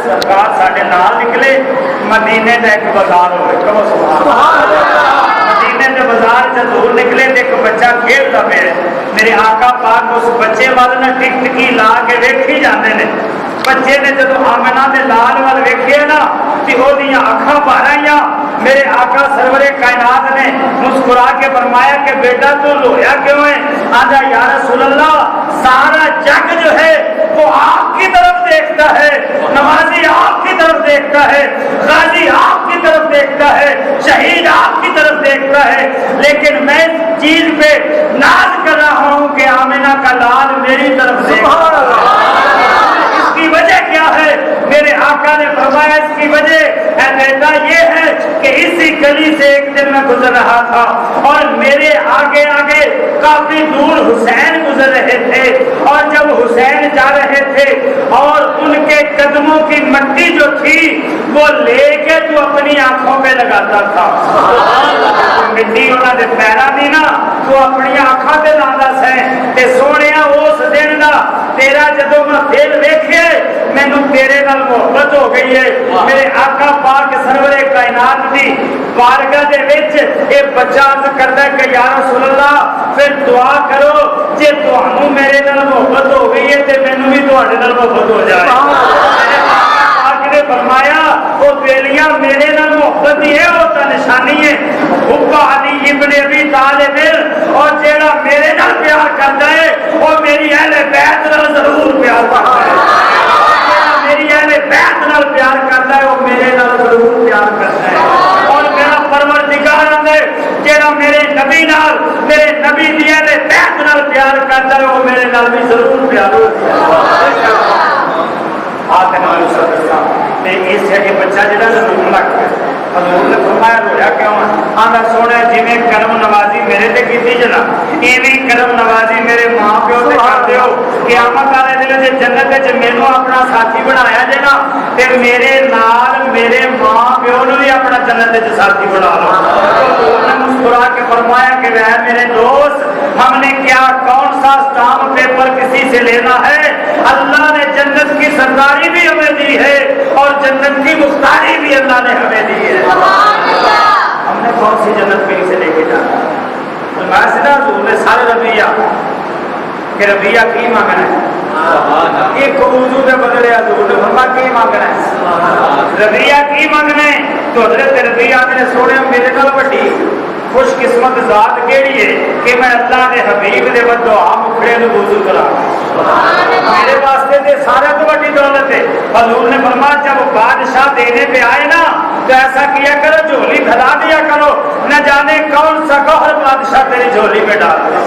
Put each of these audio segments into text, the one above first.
سرکار ساڈے نال نکلے مدینے کا ایک بازار ہوئے کہو سبحان اللہ مدینے کے بازار سے دور نکلے تو ایک بچہ کھیلتا پہ میرے آقا پاک اس بچے وال نہ ٹک ٹکی لا کے ویکھی جاندے نے بچے نے جدو آمنہ دے لال وال ویکھے نا کہ وہ دیاں اکھاں بھر آئیاں میرے آقا سرور کائنات نے مسکرا کے فرمایا کہ بیٹا تو رویا کیوں ہے؟ آجا یا رسول اللہ سارا جگ جو ہے وہ آپ کی طرف دیکھتا ہے نمازی آپ کی طرف دیکھتا ہے غازی آپ کی طرف دیکھتا ہے شہید آپ کی طرف دیکھتا ہے لیکن میں اس چیز پہ ناز کر رہا ہوں کہ آمنہ کا لال میری طرف دیکھتا ہے اس کی وجہ کیا ہے؟ میرے آقا نے فرمایا اس کی وجہ اے بیٹا یہ ہے کہ اسی گلی سے ایک دن میں گزر رہا تھا اور میرے آگے آگے کافی دور حسین گزر رہے تھے اور جب حسین جا رہے تھے اور ان کے قدموں کی مٹی جو تھی وہ لے کے تو اپنی آنکھوں پہ لگاتا تھا مٹی انہوں نے پیرا دی نا تو اپنی آنکھوں پہ لانا سے سونے اس دن دا تیرا جدو میں دل ویکھے مینوں تیرے نال محبت ہو گئی ہے میرے آقا پاک سرور کائنات دی بارگاہ دے وچ اے بچہ عرض کردا ہے کہ یا رسول اللہ پھر دعا کرو جے تانوں میرے نال محبت ہو گئی ہے تے مینوں بھی تہاڈے نال محبت ہو جائے میرے آقا پاک نے فرمایا او بیلیاں میرے نال محبت دی ہے او تے نشانی ہے حب علی ابن ابی طالب اور جیڑا میرے نال پیار کردا ہے او میری اہل بیت نال ضرور پیار کردا ہے میری اہل بیت نال پیار کرتا ہے وہ میرے نال ضرور پیار کرتا ہے اور میرا پروردگار ہے جیڑا میرے نبی نال میرے نبی دی اہل بیت نال پیار کرتا ہے وہ میرے نال بھی ضرور پیار کرتا ہے آتے نال سبحان تے اس جگہ بچہ جڑا ضرور لگ گیا حضور نے فرمایا رویا کیوں آندا سونے جویں کرم نوازی میرے تے کیتی جنا ایویں کرم نوازی میرے ماں پیو تے کر دیو قیامت والے دن جے جنت وچ مینوں اپنا ساتھی بنایا جے نا تے میرے نال میرے ماں پیو نوں بھی اپنا جنت وچ ساتھی بنا لو حضور نے مسکرا کے فرمایا کہ اے میرے دوست ہم نے کیا کون سا اسٹامپ پیپر کسی سے لینا ہے اللہ نے جنت کی سرداری بھی ہمیں دی ہے اور جنت کی مختاری بھی اللہ نے ہمیں دی ہے ہم نے کون سی جنت کہیں سے لے کے جانا میں سنا حضور نے سارے رویہ کہ رویہ کی مانگنا ہے ایک وضو کے بدلے حضور نے فرمایا کی مانگنا ہے رویہ کی مانگنا ہے تو حضرت رویہ نے سونے میرے نال بڑی خوش قسمت ذات کیڑی ہے کہ میں اللہ کے حبیب دے دعا مکھڑے نو وضو کرا میرے واسطے تے سارے تو بڑی دولت ہے حضور نے فرمایا جب بادشاہ دینے پہ آئے نا تو ایسا کیا کرو جھولی کھلا دیا کرو نہ جانے کون سا گوہر بادشاہ تیری جھولی میں ڈال دے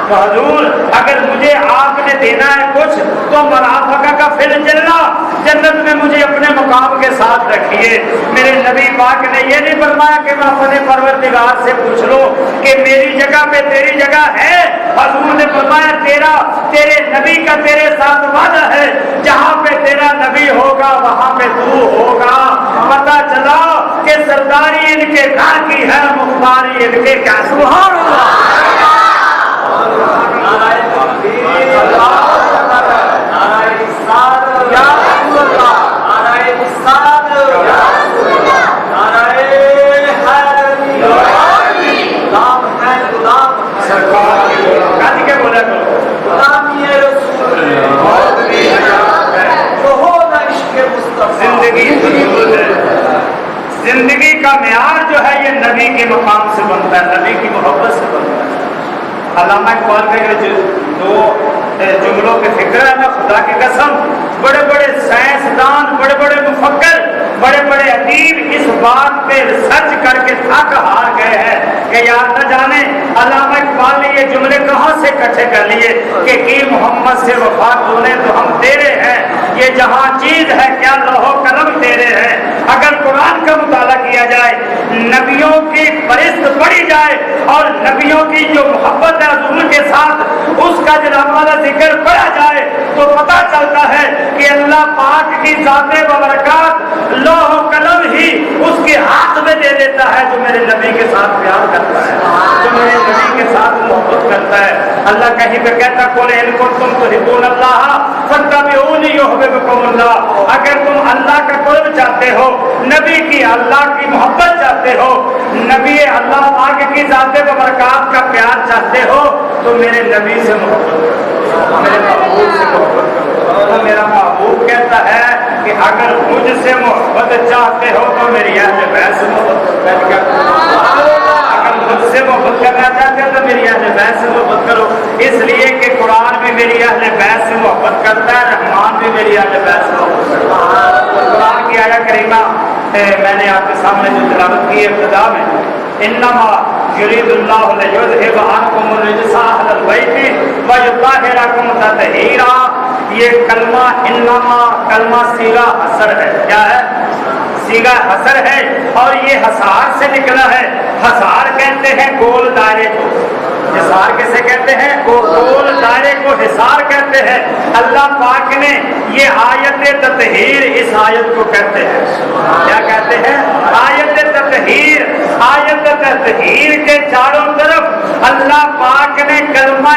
تو حضور اگر مجھے آپ نے دینا ہے کچھ تو مرافقہ کا فل جنت میں مجھے اپنے مقام کے ساتھ رکھیے میرے نبی پاک نے یہ نہیں فرمایا کہ میں اپنے پروردگار سے پوچھ لو کہ میری جگہ پہ تیری جگہ ہے حضور نے فرمایا تیرے نبی کا تیرے ساتھ وعدہ ہے جہاں پہ تیرا نبی ہوگا وہاں پہ تو ہوگا پتہ چلا کہ سرداری ان کے گھر کی ہے مختاری ان کے کیا سبحان اللہ زندگی کا معیار جو ہے یہ نبی کے مقام سے بنتا ہے نبی کی محبت سے بنتا ہے علامہ اقبال کے دو جملوں کے فکر ہے نا خدا کی قسم بڑے بڑے سائنسدان بڑے بڑے مفکر بڑے بڑے ادیب اس بات پہ ریسرچ کر کے تھک ہار گئے ہیں کہ یار نہ جانے علامہ اقبال نے یہ جملے کہاں سے اکٹھے کر لیے کہ کی محمد سے وفا تونے تو ہم تیرے ہیں یہ جہاں چیز ہے کیا لوح قلم تیرے ہیں اگر قرآن کا مطالعہ کیا جائے نبیوں کی فہرست پڑھی جائے اور نبیوں کی جو محبت ہے حضور کے ساتھ اس کا جناب والا ذکر پڑھا جائے تو پتہ چلتا ہے کہ اللہ پاک کی ذات ببرکات لوح قلم ہی اس کے ہاتھ میں دے دیتا ہے جو میرے نبی کے ساتھ پیار کرتا ہے جو میرے نبی کے ساتھ محبت کرتا ہے. اللہ کہیں پہ کہتا قل ان کنتم تحبون اللہ فاتبعونی یحببکم اللہ. اگر تم اللہ کا قرب چاہتے ہو, نبی کی اللہ کی محبت چاہتے ہو, نبی اللہ پاک کی ذات و برکات کا پیار چاہتے ہو, تو میرے نبی سے محبت کرو, میرے محبوب سے محبت کرو. تو میرا محبوب کہتا ہے کہ اگر مجھ سے محبت چاہتے ہو تو میری اہل بیت سے محبت کرو. اگر مجھ سے محبت کرنا چاہتے ہو تو میری اہل بیت سے محبت کرو. اس لیے کہ قرآن بھی میری اہل بیت سے محبت کرتا ہے, رحمان بھی میری اہل بیت سے محبت کرتا ہے. قرآن کی آیت کریمہ میں نے آپ کے سامنے جو تلاوت کی ابتدا میں, انما یرید اللہ لیذھب عنکم الرجس اہل البیت ویطہرکم تطہیرا. یہ کلمہ انما کلمہ صیغہ حصر ہے. کیا ہے؟ صیغہ حصر ہے, اور یہ حصار سے نکلا ہے. حصار کہتے ہیں گول دائرے کو, حصار کیسے کہتے ہیں؟ گول دائرے کو حصار کہتے ہیں. اللہ پاک نے یہ آیت تطہیر اس آیت کو کہتے ہیں. کیا کہتے ہیں؟ آیت تطہیر. آیت تطہیر کے چاروں طرف اللہ پاک نے کلمہ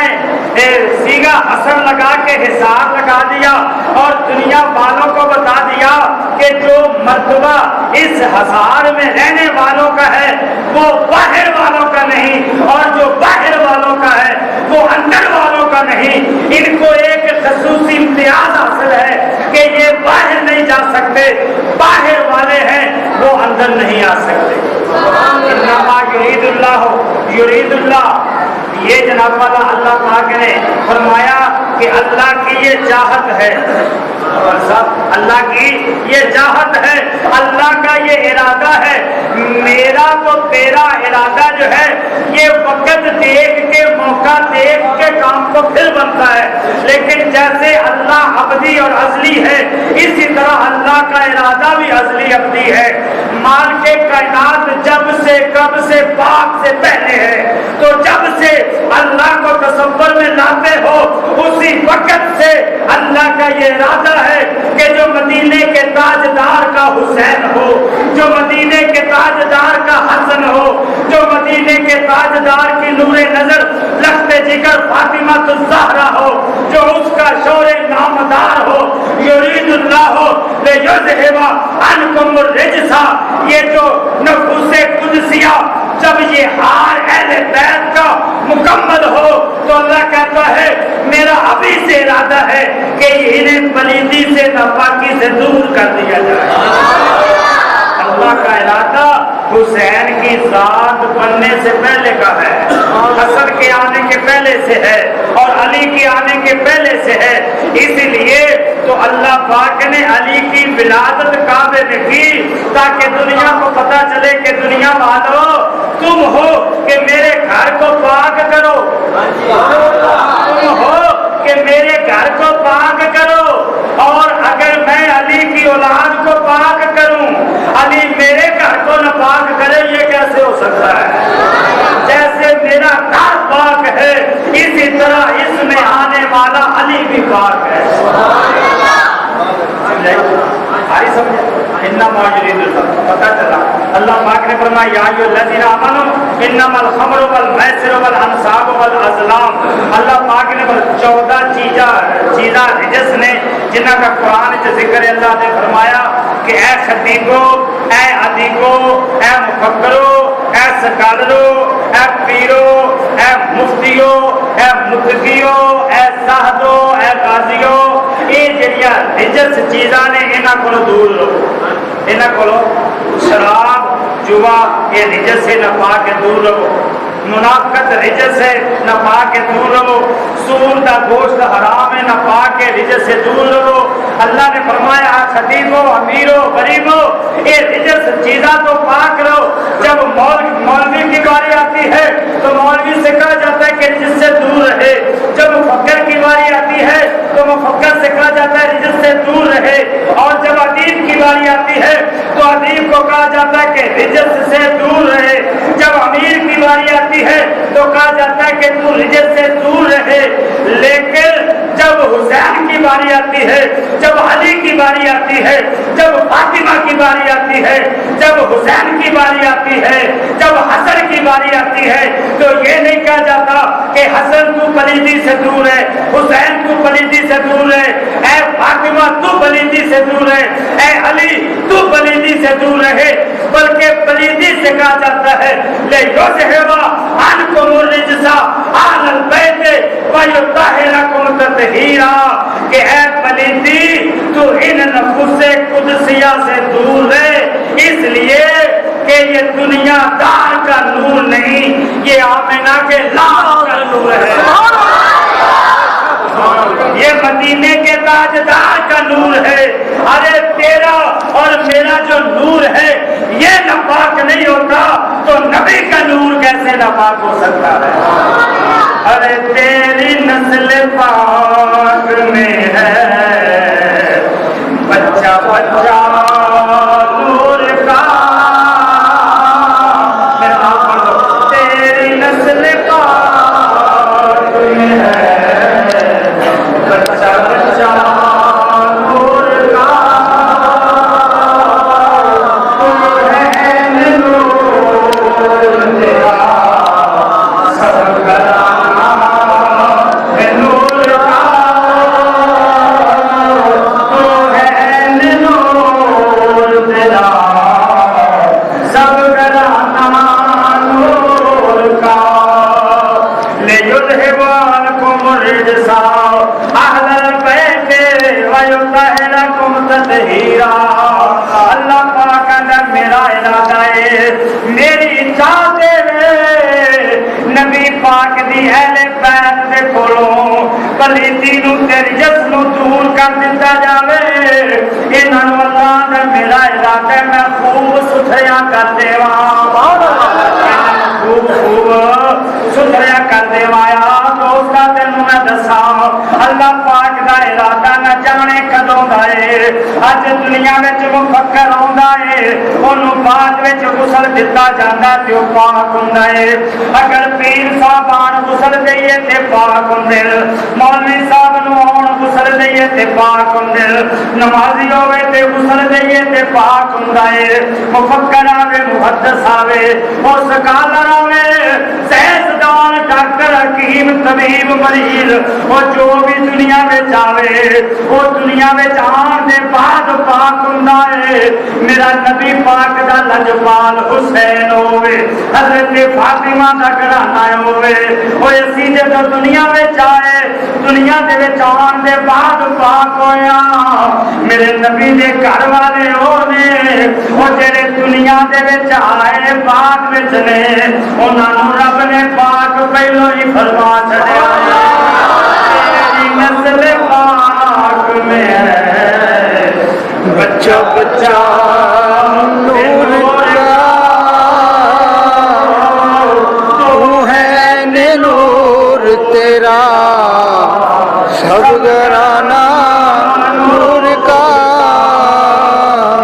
صیغہ حصر لگا کے حصار لگا دیا, اور دنیا والوں کو بتا دیا کہ جو مرتبہ اس حصار میں رہنے والوں کا ہے وہ باہر والوں کا نہیں, اور جو باہر والوں کا ہے وہ اندر والوں کا نہیں. ان کو ایک خصوصی امتیاز حاصل ہے کہ یہ باہر نہیں جا سکتے, باہر والے ہیں وہ اندر نہیں آ سکتے. انما یرید اللہ یرید اللہ, یہ جناب والا اللہ پاک نے فرمایا کہ اللہ کی یہ چاہت ہے, اور سب اللہ کی یہ چاہت ہے, اللہ کا یہ ارادہ ہے. میرا تو تیرا ارادہ جو ہے یہ وقت دیکھ کے موقع دیکھ کے کام کو پھر بنتا ہے, لیکن جیسے اللہ ابدی اور ازلی ہے اسی طرح اللہ کا ارادہ بھی ازلی ابدی ہے. مال کے کائنات جب سے کب سے پاک سے پہلے ہے, تو جب سے اللہ کو تصور میں لاتے ہو اسی وقت سے اللہ کا یہ ارادہ ہے کہ جو مدینے کے تاجدار کا حسین ہو, جو مدینے کے تاجدار کا حسن ہو, جو مدینے کے تاجدار کی نور نظر لخت جگر فاطمہ الزہرا ہو, جو اس کا شور نامدار ہو, یرید اللہ ہو لیذھب عنکم الرجس. یہ جو نفوس قدسیہ جب یہ ہار اہل بیت کا مکمل ہو تو اللہ کہتا ہے میرا ابھی سے ارادہ ہے کہ انہیں پلیدی سے ناپاکی سے دور کر دیا جائے. اللہ کا ارادہ حسین کی ذات بننے سے پہلے کا ہے, حسن کے آنے کے پہلے سے ہے, اور علی کے آنے کے پہلے سے ہے. اسی لیے تو اللہ پاک نے علی کی ولادت کعبے میں کی تاکہ دنیا کو پتا چلے کہ دنیا والو تم ہو کہ میرے گھر کو پاک کرو, تم ہو کہ میرے گھر کو پاک کرو. اور اگر میں علی کی اولاد کو پاک کروں, علی میرے گھر کو نہ پاک کرے, یہ کیسے ہو سکتا ہے؟ جیسے میرا گھر پاک ہے اسی طرح اس میں آنے والا علی بھی پاک ہے. پتا چلا اللہ پاک نے فرمایا یا ایھا الذین آمنوا انما الخمر والمیسر والانصاب والازلام. اللہ پاک نے 14 چیزاں رجس نے جنہ کا قرآن سے ذکر اللہ نے فرمایا کہ اے خطیبو, اے ادیبو, اے مفکرو, اے سکالرو, اے پیرو, اے مفتیو, اے متقیو, اے زاہدو, اے غازیو, یہ جڑیاں رجس چیزاں نے انہاں کو دور رہو. انہاں کو شراب جوا یہ رجس سے نہ پا کے دور رہو, منافقت رجس ہے نہ پا کے دور رہو, سور کا گوشت حرام ہے نہ پا کے رجس سے دور رہو. اللہ نے فرمایا خطیبو, امیرو, غریبو, یہ رجس چیزاں تو پاک رہو. جب مولوی کی باری آتی ہے تو مولوی سے کہا جاتا ہے کہ رجس سے دور رہے, جب مفکر کی باری آتی ہے تو مفکر سے کہا جاتا ہے رجس سے دور رہے, اور جب ادیب کی باری آتی ہے تو ادیب کو کہا جاتا ہے کہ رجس سے دور رہے. جب امیر کی باری آتی ہے تو کہا جاتا ہے کہ تو رجس سے دور رہے. لیکن جب حسین کی باری آتی ہے, جب علی کی باری آتی ہے, جب فاطمہ کی باری آتی ہے, جب حسین کی باری آتی ہے, جب حسن کی باری آتی ہے, تو یہ کہ حسن تو پلیدی سے دور ہے، حسین تو پلیدی سے دور ہے، اے فاطمہ تو پلیدی سے دور ہے، اے علی تو پلیدی سے دور رہے، بلکہ پلیدی سے کہا جاتا ہے لے یذہبا عنکم الرجس اہل البیت ویطہرکم تطہیرا، کہ اے پلیدی تو ان نفوس قدسیہ سے دور رہے، اس لیے کہ یہ دنیا دار کا نور نہیں، یہ آمنہ کے لال کا نور ہے، یہ مدینے کے تاجدار کا نور ہے۔ ارے تیرا اور میرا جو نور ہے یہ ناپاک نہیں ہوتا تو نبی کا نور کیسے ناپاک ہو سکتا ہے؟ ارے تیری نسل پاک میں ہے بچہ بچہ نور کا، تیری نسل پاک میں ہے بچہ بچہ نور کا، تو ہے نور تیرا سب گرانا ہے نور کا، تو ہے نور تیرا سب گرانا نور کا، لیذہب عنکم الرجس اہل البیت ویطہرکم تطہیرا۔ اللہ پاک کا میرا ارادہ ہے، میری چاہت ہے نبی پاک دی اہل بیت دے کولوں پلیتی نو تے رجس نو دور کر دتا جاوے، انہاں نو اللہ دا میرا ارادہ ہے میں خوب ستھرا کر دیواں، خوب ستھرا کر دیوایا۔ دوستا تینوں میں دساں اللہ پاک دا ارادہ نہ جانے کدوں دا ہے، اج دنیا وچ مفکر آوندا ہے اونوں بعد وچ غسل دتا جاندا تے او پاک ہوندا ہے، اگر پیر صاحبان غسل دئیے تے پاک ہوندے، مولوی صاحب نو آن غسل دئیے تے پاک ہوندے، نمازی ہوے تے غسل دئیے تے پاک ہوندا ہے، مفکر آوے محدث آوے او سکالر آوے سائنسدان ڈاکٹر حکیم طبیب مریض وہ جو بھی دنیا میں جاوے وہ دنیا میں آن دے بعد پاک ہوندا ہے۔ میرا نبی پاک دا لجپال حسین ہوئے، حضرت فاطمہ دا گھرانہ ہوئے، وہ اسی جدو دنیا میں جائے دنیا دے وچ آن دے بعد پاک ہویا، میرے نبی دے گھر والے ہونے وہ جڑے دنیا دے وچ آئے بعد وچ نے انہاں نو رب نے پاک پہلو ہی فرما چھڑیا، تیری نسل پاک میں ہے بچہ بچہ نور کا، تو ہے نور تیرا سب گرانا نور کا۔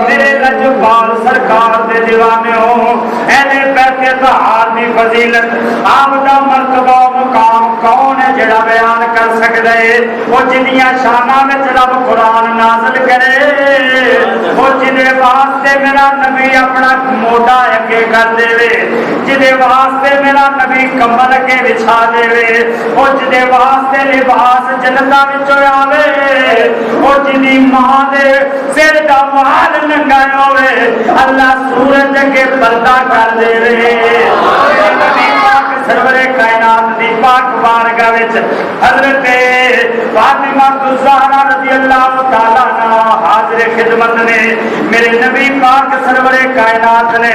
میرے لجپال سرکار دے دیوانے ہو، اہل بیت اطہار دی فضیلت آپ دا مرتبہ مقام کون ہے جڑا بیان کر سکدا ہے؟ وہ جنیاں شاناں وچ رب قرآن نازل کرے، وہ جدے واسطے میرا نبی اپنا موڈا اگے کر دے، جدے واسطے میرا نبی کمبل اگے بچھا دے، وہ جدے واسطے لباس جنتاں وچوں آوے، وہ جدی ماں دے سر دا وال ننگا ہوئے اللہ سورج اگے پردہ کر دے نبی پاک سرور کائنات دی پاک بارگاہ وچ حضرت فاطمہ الزہرا رضی اللہ تعالیٰ عنہ حاضر خدمت نے میرے نبی پاک سرور کائنات نے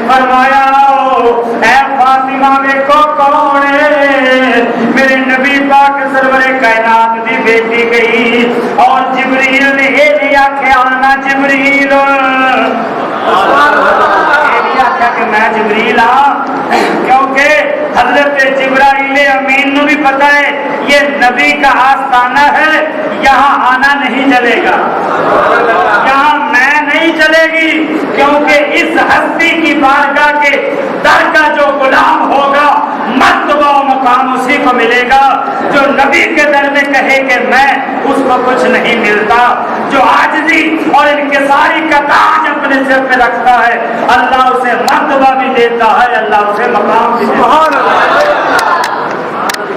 فرمایا اے فاطمہ ویکھو کون ہے؟ میرے نبی پاک سرور کائنات دی بیٹی گئی اور جبریل نے یہ نہیں آکھیا آنا جبریل، کہ میں جبریل ہاں، کیونکہ حضرت جبرائیل امین نو بھی پتہ ہے یہ نبی کا آستانہ ہے، یہاں آنا نہیں چلے گا، یہاں میں نہیں چلے گی، کیونکہ اس ہستی کی بارگاہ کے در کا جو غلام ہوگا مرتبہ و مقام اسی کو ملے گا، جو نبی کے در میں کہے کہ میں، اس کو کچھ نہیں ملتا، جو عاجزی اور انکساری کا تاج اپنے سر پہ رکھتا ہے اللہ اسے مرتبہ بھی دیتا ہے، اللہ اسے مقام بھی دیتا ہے۔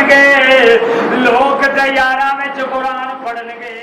پڑھنگے لوگ دیاراں وچ قرآن پڑھنگے